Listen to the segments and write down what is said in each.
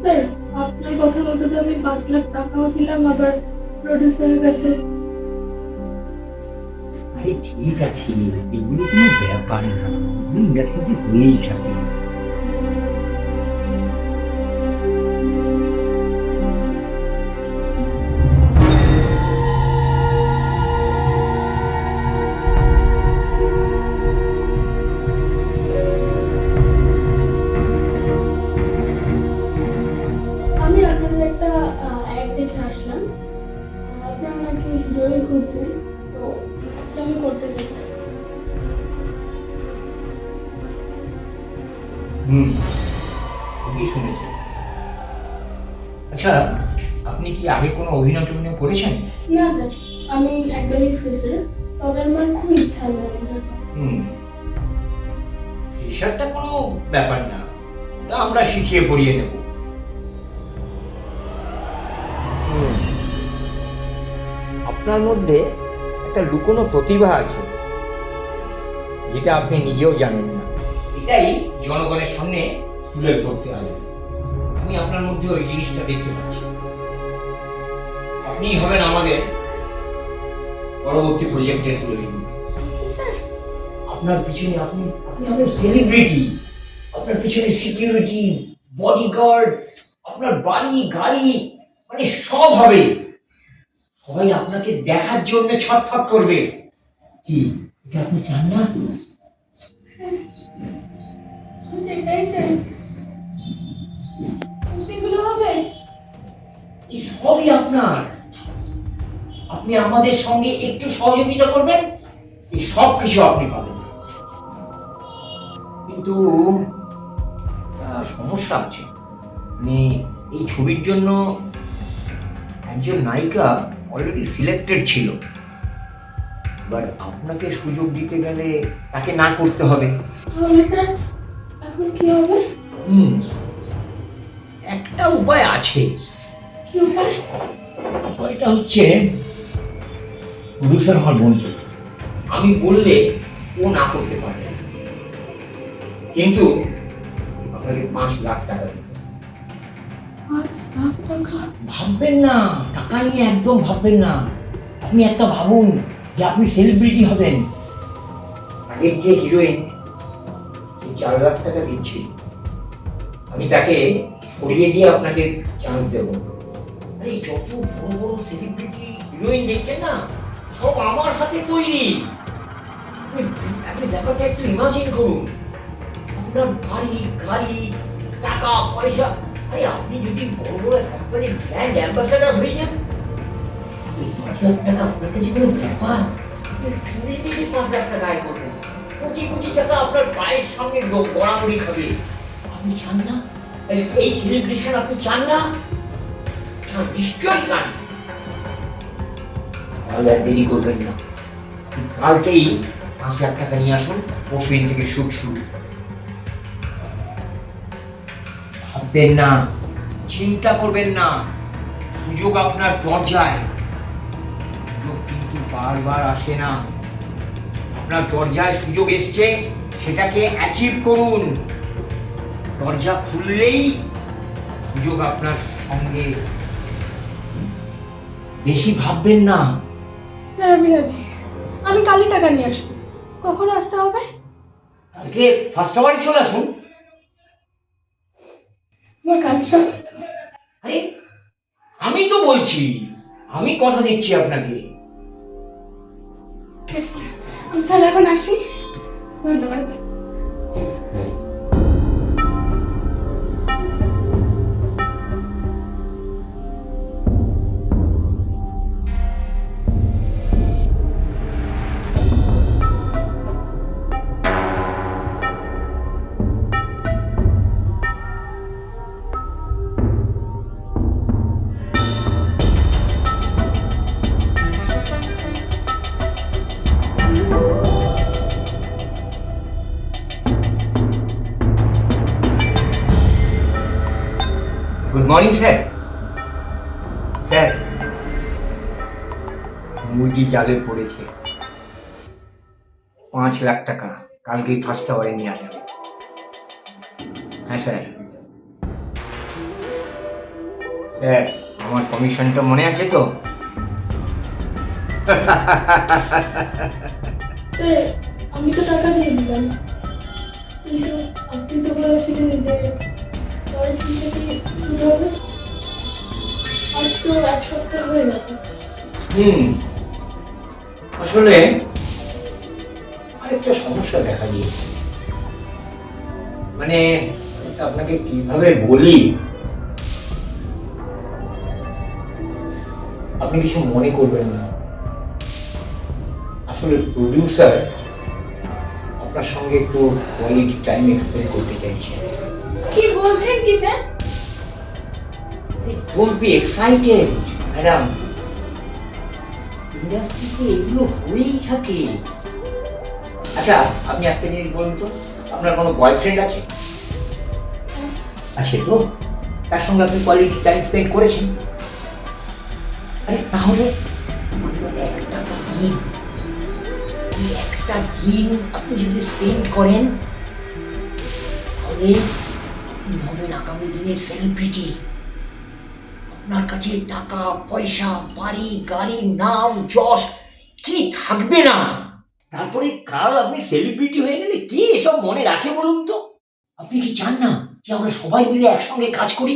Sir, আপনার কথা মতো তো আমি 5 লাখ টাকাও দিলাম, আবার প্রডিউসারের কাছে। আরে ঠিক আছে, এগুলো কোনো ব্যাপার না, ইন্ডাস্ট্রিতে হয়েই থাকে। আমি আপনাদের একটা অ্যাড দেখে আসলাম। আপনারা নাকি হিরোইন খুঁজছেন, তো আজকে আমি করতে চাই স্যার। হুম, ঠিকই শুনেছেন। আচ্ছা, আপনি কি আগে কোনো অভিনয় টভিনয় করেছেন? না স্যার, আমি একদমই ফ্রেশার, তবে আমার খুব ইচ্ছা আছে। হুম, ফ্রেশারটা কোনো ব্যাপার না, ওটা আমরা শিখিয়ে পড়িয়ে নেব। আপনার মধ্যে একটা লুকোনো প্রতিভা আছে, যেটা আপনি নিজেও জানেন না। এটাই জনগণের সামনে তুলে ধরতে হবে। আমি আপনার মধ্যে ওই জিনিসটা দেখতে পাচ্ছি। আপনি হবেন আমাদের পরবর্তী প্রজেক্টের হিরোইন। স্যার, আপনার পিছনে আপনি আপনি হবেন সেলিব্রিটি। আপনার পিছনে সিকিউরিটি, বডিগার্ড, আপনার বাড়ি গাড়ি, মানে সব হবে। সবাই আপনাকে দেখার জন্য ছটফট করবে। কি এটা আপনি চান না? আমি এটাই চাই। এগুলো হবে। এই সবই আপনার। আপনি আমাদের সঙ্গে একটু সহযোগিতা করবেন, এই সব কিছু আপনি পাবেন। কিন্তু সমস্যা আছে, মানে এই ছবির জন্য একজন নায়িকা অলরেডি সিলেক্টেড ছিল। এবার আপনাকে সুযোগ দিতে গেলে তাকে না করতে হবে। তাহলে স্যার, এখন কি হবে? হুম, একটা উপায় আছে। কি উপায়? উপায়টা হচ্ছে প্রডিউসার হওয়ার বঞ্চিত। আমি বললে ও না করতে পারবে না। কিন্তু আপনাকে 5 লাখ টাকা দিতে হবে। 5 লাখ টাকা? ভাববেন না, টাকা নিয়ে একদম ভাববেন না। আপনি একটা ভাবুন যে আপনি সেলিব্রিটি হবেন। আগের যে হিরোইন 4 লাখ টাকা দিচ্ছি, আমি তাকে সরিয়ে দিয়ে আপনাকে চান্স দেব। আরে যত বড় বড় সেলিব্রিটি হিরোইন দেখছেন না, সব আমার সাথে তৈরি। আপনি ব্যাপারটা একটু ইমাজিন করুন। আপনার বাড়ি গাড়ি টাকা পয়সা, আরে আপনি যদি বড় বড় কোম্পানি ব্র্যান্ড অ্যাম্বাসাডার হয়ে যান, এই 5 লাখ টাকা আপনার কাছে কোনো ব্যাপার? আপনি চুরি থেকে 5 লাখ টাকা আয় করবেন, কোটি কোটি টাকা আপনার পায়ের সামনে গড়াগড়ি খাবে। আপনি চান না? এই সেলিব্রেশন আপনি চান না? চান, নিশ্চয়ই চান। তাহলে আর দেরি করবেন না, কালকেই 5 লাখ টাকা নিয়ে আসুন। পরশুদিন থেকে শুট শুরু। ভাববেন না, চিন্তা করবেন না, সুযোগ আপনার দরজায়। সুযোগ কিন্তু বারবার আসে না। আপনার দরজায় সুযোগ এসছে, সেটাকে অ্যাচিভ করুন। দরজা খুললেই সুযোগ আপনার সঙ্গে। বেশি ভাববেন না। স্যার, আমি রাজি। আমি কালই টাকা নিয়ে আসবো। কখন আসতে হবে? কালকে ফার্স্ট আওয়ারে চলে আসুন। আমার কাজটা। আরে আমি তো বলছি, আমি কথা দিচ্ছি আপনাকে। ঠিক আছে স্যার, আমি তাহলে এখন আসি। ধন্যবাদ। Good morning sir. স্যার, মুরগি জালে পড়েছে। 5 লাখ টাকা কালকেই ফার্স্ট আওয়ারে নিয়ে আসবে। হ্যাঁ স্যার। স্যার, আমার কমিশনটা মনে আছে তো? স্যার আমি তো টাকা দিয়ে দিলাম, কিন্তু আপনি তো বলেছিলেন যে পরের দিন থেকে শুরু হবে। আজ তো এক সপ্তাহ হয়ে গেল। হুম, আসলে আরেকটা সমস্যা দেখা দিয়েছে। মানে এটা আপনাকে কিভাবে বলি, আপনি কিছু মনে করবেন না। আসলে প্রডিউসার আপনার সঙ্গে একটু কোয়ালিটি টাইম এক্সপেন্ড করতে চাইছে। কি বলছেন কি sir? Don't be excited madam, ইন্ডাস্ট্রিতে এগুলো হয়েই থাকে। আচ্ছা, আপনি একটা জিনিস বলুন তো, আপনার কোনো বয়ফ্রেন্ড আছে? আছে তো? তার সঙ্গে আপনি কোয়ালিটি টাইম স্পেন্ড করেছেন? আরে তাহলে একটা তো দিন, এই একটা দিন আপনি যদি স্পেন্ড করেন, তাহলে আপনি হবেন আগামী দিনের সেলিব্রিটি। আপনার কাছে টাকা পয়সা বাড়ি গাড়ি নাম যশ কি থাকবে না? তারপরে কাল আপনি সেলিব্রিটি হয়ে গেলে কে এসব মনে রাখে বলুন তো? আপনি কি চান না যে আমরা সবাই মিলে একসঙ্গে কাজ করি?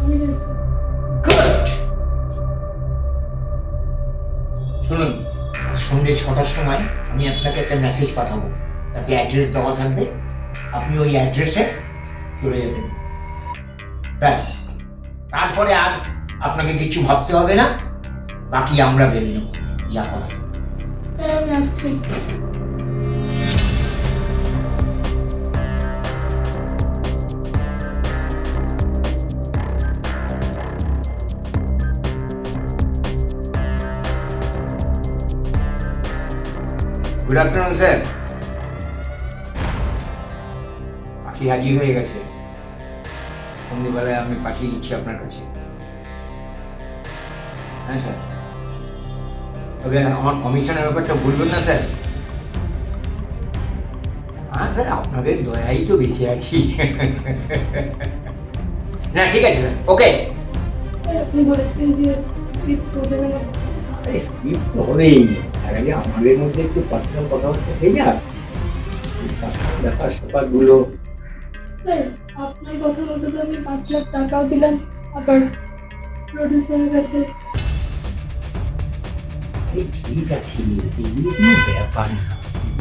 আমি রাজি। গুড। শুনুন, সন্ধ্যে 6টার সময় আমি আপনাকে একটা মেসেজ পাঠাবো, তাতে অ্যাড্রেস দেওয়া থাকবে। আপনি ওই অ্যাড্রেসে চলে যাবেন, ব্যাস। তারপরে আর আপনাকে কিছু ভাবতে হবে না, বাকি আমরা ভেবে নেব যা করার। স্যার আমি আসছি। Good afternoon sir. পাখি হাজির হয়ে গেছে, সন্ধ্যেবেলায় আমি পাঠিয়ে দিচ্ছি আপনার কাছে। হ্যাঁ স্যার, তবে আমার কমিশনের ব্যাপারটা ভুলবেন না স্যার। হ্যাঁ স্যার, আপনাদের দয়াই তো বেঁচে আছি। না ঠিক আছে স্যার, ওকে। স্যার আপনি বলেছিলেন যে স্ক্রিপ্ট বোঝাবেন আজকে। আরে স্ক্রিপ্ট তো হবেই, তার আগে আমাদের মধ্যে একটু পার্সোনাল কথাবার্তা হয়ে যাক। ব্যাপার স্যাপারগুলো। স্যার আপনার কথা মতো তো আমি 5 লাখ টাকাও দিলাম, আবার প্রডিউসারের কাছে। আরে ঠিক আছে, এগুলো কোনো ব্যাপার না,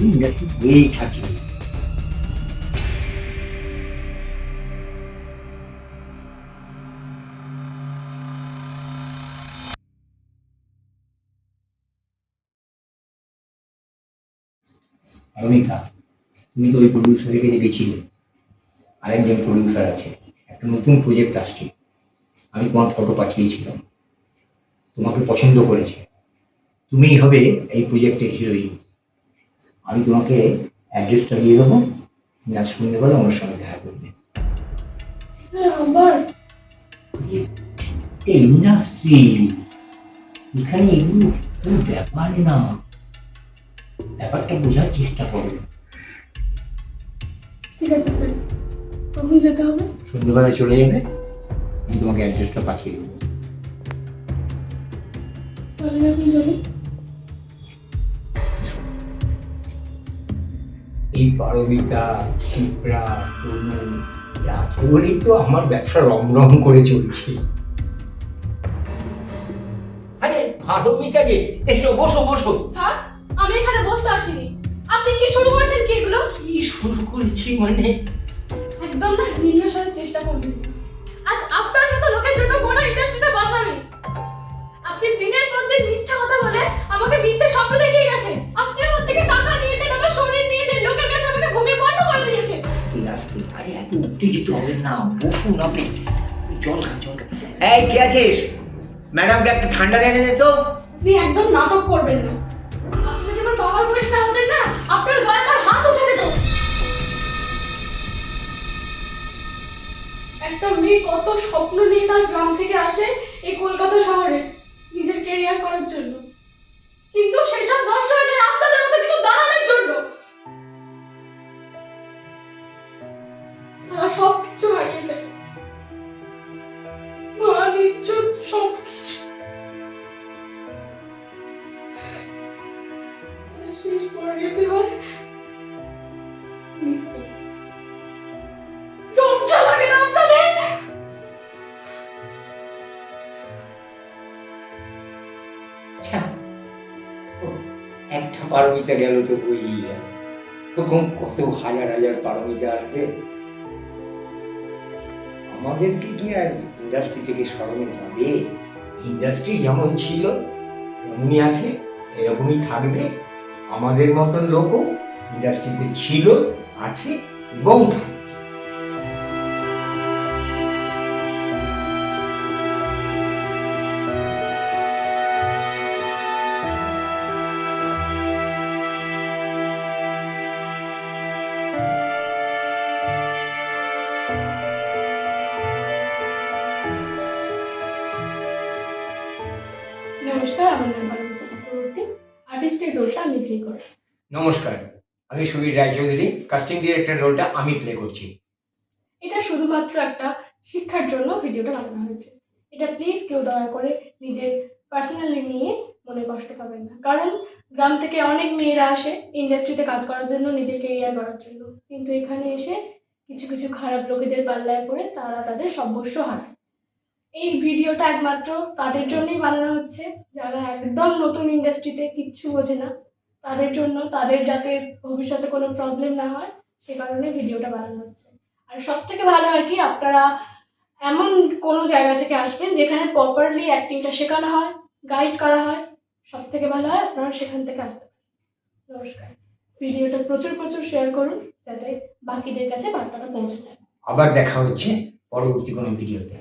ইন্ডাস্ট্রি হয়েই থাকে। অরমিতা, তুমি তো ওই প্রডিউসারের কাছে গেছিলে। আরেকজন প্রডিউসার আছে, একটা নতুন প্রজেক্ট আসছে। আমি তোমার ফটো পাঠিয়েছিলাম, তোমাকে পছন্দ করেছে। তুমিই হবে এই প্রজেক্টের হিরোইন। আমি তোমাকে অ্যাড্রেসটা দিয়ে দেবো, তুমি আজ সন্ধ্যেবেলা আমার সঙ্গে দেখা করবে। স্যার আবার? ইন্ডাস্ট্রি, এখানে এগুলো কোনো ব্যাপার না, ব্যাপারটা বোঝার চেষ্টা করো। ঠিক আছে স্যার, কখন যেতে হবে? সন্ধ্যেবেলায় চলে যাবে, আমি তোমাকে অ্যাড্রেসটা পাঠিয়ে দেবো। তাহলে আপনি চলুন। এই পারমিতা, শিপ্রা, তনু এরা আছে বলেই তো আমার ব্যবসা রমরম করে চলছে। আরে পারমিতা যে, এসো বসো বসো। থাক, আমি এখানে বসতে আসিনি। আপনি কি শুরু করেছেন কি এগুলো? কি শুরু করেছি মানে? একদম না, ভিডিও সারার চেষ্টা করবেন। আজ আপনার মতো লোকের জন্য গোটা ইন্ডাস্ট্রিটা বদনামি। আপনি দিনের পর দিন মিথ্যা কথা বলে আমাকে মিথ্যে স্বপ্ন দেখিয়ে গেছেন। আপনি আমার থেকে টাকা নিয়েছেন, আমার শরীর নিয়েছেন, লোকের কাছে আমাকে ভোগের পণ্য করে দিয়েছেন। আরে এত উত্তেজিত হবেন না, বসুন আপনি। জল খান, জল খান। এই কে আছিস? ম্যাডামকে একটা ঠান্ডা এনে দে তো। আপনি একদম নাটক করবেন না। আপনি যদি আমার বাবার বয়স না হতেন না, আপনার গায়ে আমার হাত উঠে যেত। একটা মেয়ে কত স্বপ্ন নিয়ে তার গ্রাম থেকে আসে এই কলকাতা শহরে নিজের ক্যারিয়ার করার জন্য, কিন্তু সেসব নষ্ট হয়ে যায় আপনাদের মতো কিছু দালালের জন্য। তারা সব কিছু হারিয়ে ফেলে, মৃত্যু। লজ্জা লাগে না আপনাদের? আচ্ছা, ও, একটা পারমিতা গেল তো বই গেল, এরকম কত হাজার হাজার পারমিতা আসবে। আমাদেরকে কি আর ইন্ডাস্ট্রি থেকে সরানো যাবে? ইন্ডাস্ট্রি যেমন ছিল এমনই আছে, এরকমই থাকবে। আমাদের মতন লোকও ইন্ডাস্ট্রিতে ছিল, আছে এবং থাকবে। নমস্কার, আমার নাম পারমিতা চক্রবর্তী। আর্টিস্টের রোলটা আমি প্লে করেছি। নমস্কার, আমি সুবীর রায়চৌধুরী, কাস্টিং ডিরেক্টর রোলটা আমি প্লে করছি। এটা শুধুমাত্র একটা শিক্ষার জন্য ভিডিওটা বানানো হয়েছে। এটা প্লিজ কেউ দয়া করে নিজের পার্সোনালি নিয়ে মনে কষ্ট পাবেন না, কারণ গ্রাম থেকে অনেক মেয়েরা আসে ইন্ডাস্ট্রিতে কাজ করার জন্য, নিজের কেরিয়ার করার জন্য, কিন্তু এখানে এসে কিছু কিছু খারাপ লোকেদের পাল্লায় পড়ে তারা তাদের সর্বস্ব হারায়। এই ভিডিওটা একমাত্র তাদের জন্যই বানানো হচ্ছে যারা একদম নতুন ইন্ডাস্ট্রিতে কিচ্ছু বোঝে না, তাদের জন্য, তাদের যাতে ভবিষ্যতে কোনো প্রবলেম না হয় সে কারণে ভিডিওটা বানানো হচ্ছে। আর সব থেকে ভালো হয় কি, আপনারা এমন কোনো জায়গা থেকে আসবেন যেখানে প্রপারলি অ্যাক্টিংটা শেখানো হয়, গাইড করা হয়, সব থেকে ভালো হয় আপনারা সেখান থেকে আসতে পারেন। নমস্কার, ভিডিওটা প্রচুর প্রচুর শেয়ার করুন যাতে বাকিদের কাছে বার্তাটা পৌঁছে যায়। আবার দেখা হচ্ছে পরবর্তী কোনো ভিডিওতে।